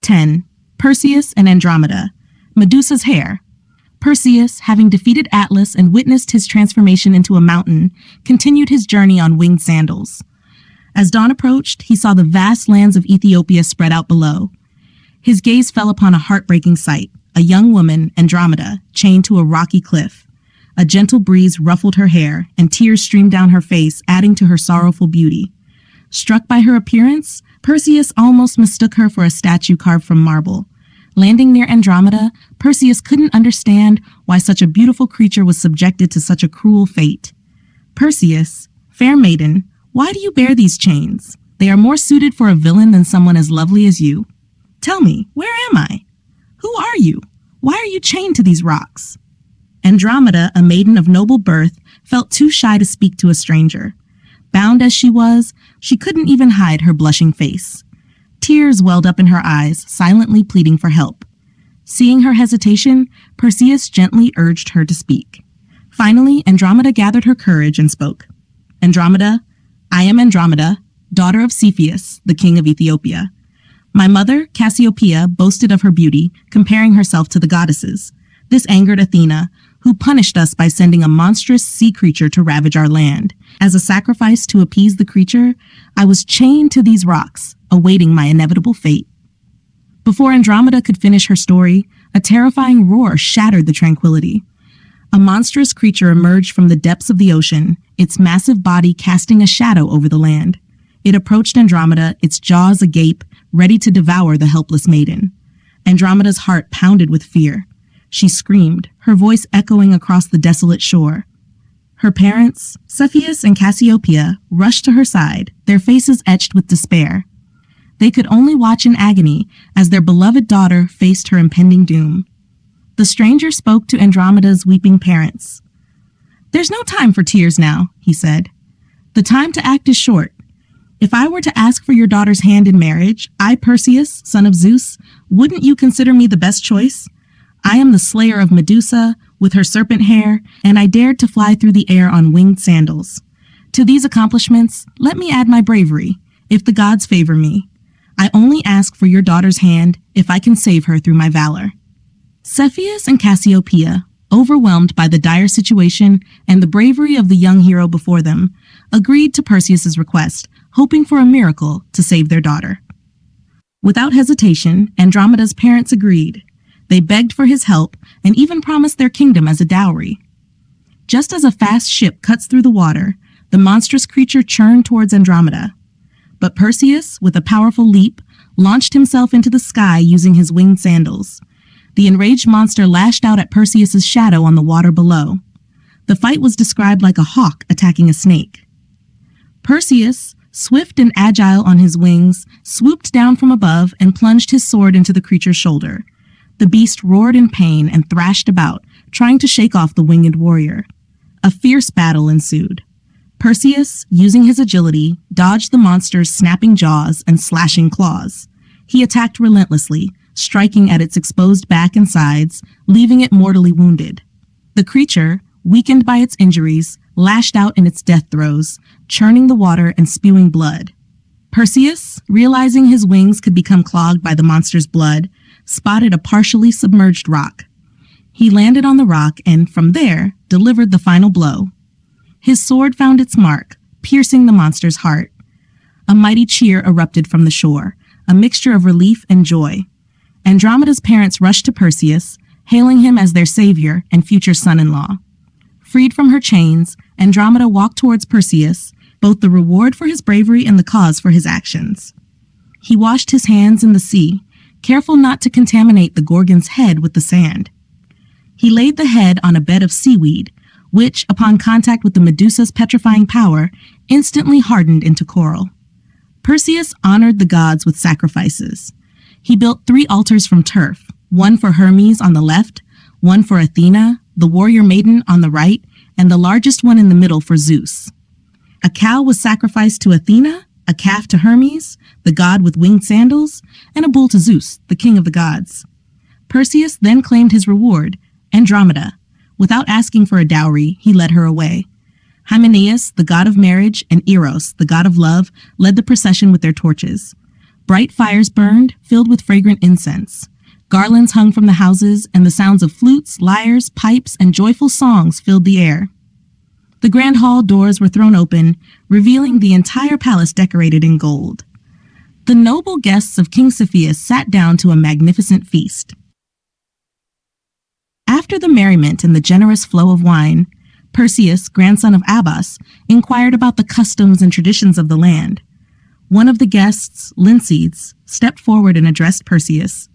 10. Perseus and Andromeda. Medusa's hair. Perseus, having defeated Atlas and witnessed his transformation into a mountain, continued his journey on winged sandals. As dawn approached, he saw the vast lands of Ethiopia spread out below. His gaze fell upon a heartbreaking sight, a young woman, Andromeda, chained to a rocky cliff. A gentle breeze ruffled her hair, and tears streamed down her face, adding to her sorrowful beauty. Struck by her appearance, Perseus almost mistook her for a statue carved from marble. Landing near Andromeda, Perseus couldn't understand why such a beautiful creature was subjected to such a cruel fate. "Perseus, fair maiden, why do you bear these chains? They are more suited for a villain than someone as lovely as you. Tell me, where am I? Who are you? Why are you chained to these rocks?" Andromeda, a maiden of noble birth, felt too shy to speak to a stranger. Bound as she was, she couldn't even hide her blushing face. Tears welled up in her eyes, silently pleading for help. Seeing her hesitation, Perseus gently urged her to speak. Finally, Andromeda gathered her courage and spoke. "Andromeda, I am Andromeda, daughter of Cepheus, the king of Ethiopia. My mother, Cassiopeia, boasted of her beauty, comparing herself to the goddesses. This angered Athena, who punished us by sending a monstrous sea creature to ravage our land. As a sacrifice to appease the creature, I was chained to these rocks, awaiting my inevitable fate." Before Andromeda could finish her story, a terrifying roar shattered the tranquility. A monstrous creature emerged from the depths of the ocean, its massive body casting a shadow over the land. It approached Andromeda, its jaws agape, ready to devour the helpless maiden. Andromeda's heart pounded with fear. She screamed, her voice echoing across the desolate shore. Her parents, Cepheus and Cassiopeia, rushed to her side, their faces etched with despair. They could only watch in agony as their beloved daughter faced her impending doom. The stranger spoke to Andromeda's weeping parents. "There's no time for tears now," he said. "The time to act is short. If I were to ask for your daughter's hand in marriage, I, Perseus, son of Zeus, wouldn't you consider me the best choice? I am the slayer of Medusa, with her serpent hair, and I dared to fly through the air on winged sandals. To these accomplishments, let me add my bravery, if the gods favor me. I only ask for your daughter's hand if I can save her through my valor." Cepheus and Cassiopeia, overwhelmed by the dire situation and the bravery of the young hero before them, agreed to Perseus's request, hoping for a miracle to save their daughter. Without hesitation, Andromeda's parents agreed. They begged for his help and even promised their kingdom as a dowry. Just as a fast ship cuts through the water, the monstrous creature churned towards Andromeda. But Perseus, with a powerful leap, launched himself into the sky using his winged sandals. The enraged monster lashed out at Perseus's shadow on the water below. The fight was described like a hawk attacking a snake. Perseus, swift and agile on his wings, swooped down from above and plunged his sword into the creature's shoulder. The beast roared in pain and thrashed about, trying to shake off the winged warrior. A fierce battle ensued. Perseus, using his agility, dodged the monster's snapping jaws and slashing claws. He attacked relentlessly, striking at its exposed back and sides, leaving it mortally wounded. The creature, weakened by its injuries, lashed out in its death throes, churning the water and spewing blood. Perseus, realizing his wings could become clogged by the monster's blood, spotted a partially submerged rock. He landed on the rock and, from there, delivered the final blow. His sword found its mark, piercing the monster's heart. A mighty cheer erupted from the shore, a mixture of relief and joy. Andromeda's parents rushed to Perseus, hailing him as their savior and future son-in-law. Freed from her chains, Andromeda walked towards Perseus, both the reward for his bravery and the cause for his actions. He washed his hands in the sea, careful not to contaminate the Gorgon's head with the sand. He laid the head on a bed of seaweed, which, upon contact with the Medusa's petrifying power, instantly hardened into coral. Perseus honored the gods with sacrifices. He built 3 altars from turf, one for Hermes on the left, one for Athena, the warrior maiden, on the right, and the largest one in the middle for Zeus. A cow was sacrificed to Athena, a calf to Hermes, the god with winged sandals, and a bull to Zeus, the king of the gods. Perseus then claimed his reward, Andromeda. Without asking for a dowry, he led her away. Hymenaeus, the god of marriage, and Eros, the god of love, led the procession with their torches. Bright fires burned, filled with fragrant incense. Garlands hung from the houses, and the sounds of flutes, lyres, pipes, and joyful songs filled the air. The grand hall doors were thrown open, revealing the entire palace decorated in gold. The noble guests of King Cepheus sat down to a magnificent feast. After the merriment and the generous flow of wine, Perseus, grandson of Abas, inquired about the customs and traditions of the land. One of the guests, Lyncedes, stepped forward and addressed Perseus.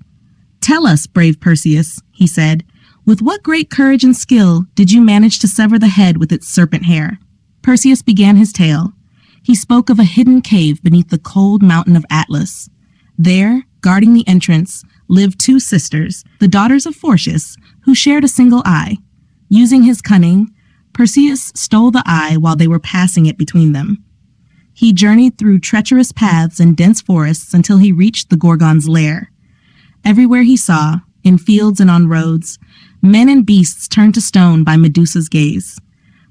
"Tell us, brave Perseus," he said, "with what great courage and skill did you manage to sever the head with its serpent hair?" Perseus began his tale. He spoke of a hidden cave beneath the cold mountain of Atlas. There, guarding the entrance, lived two sisters, the daughters of Phorcys, who shared a single eye. Using his cunning, Perseus stole the eye while they were passing it between them. He journeyed through treacherous paths and dense forests until he reached the Gorgon's lair. Everywhere he saw, in fields and on roads, men and beasts turned to stone by Medusa's gaze.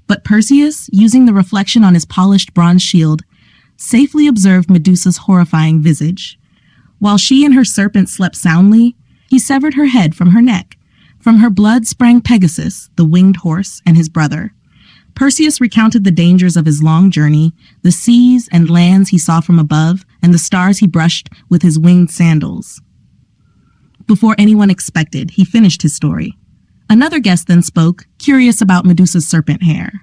But Perseus, using the reflection on his polished bronze shield, safely observed Medusa's horrifying visage. While she and her serpent slept soundly, he severed her head from her neck. From her blood sprang Pegasus, the winged horse, and his brother. Perseus recounted the dangers of his long journey, the seas and lands he saw from above, and the stars he brushed with his winged sandals. Before anyone expected, he finished his story. Another guest then spoke, curious about Medusa's serpent hair.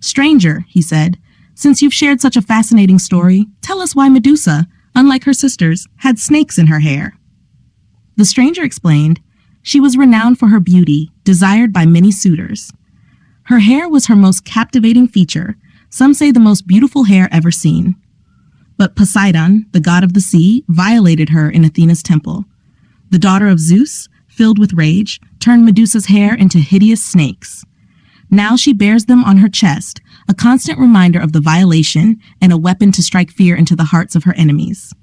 "Stranger," he said, "since you've shared such a fascinating story, tell us why Medusa, unlike her sisters, had snakes in her hair." The stranger explained, she was renowned for her beauty, desired by many suitors. Her hair was her most captivating feature, some say the most beautiful hair ever seen. But Poseidon, the god of the sea, violated her in Athena's temple. The daughter of Zeus, filled with rage, turned Medusa's hair into hideous snakes. Now she bears them on her chest, a constant reminder of the violation and a weapon to strike fear into the hearts of her enemies.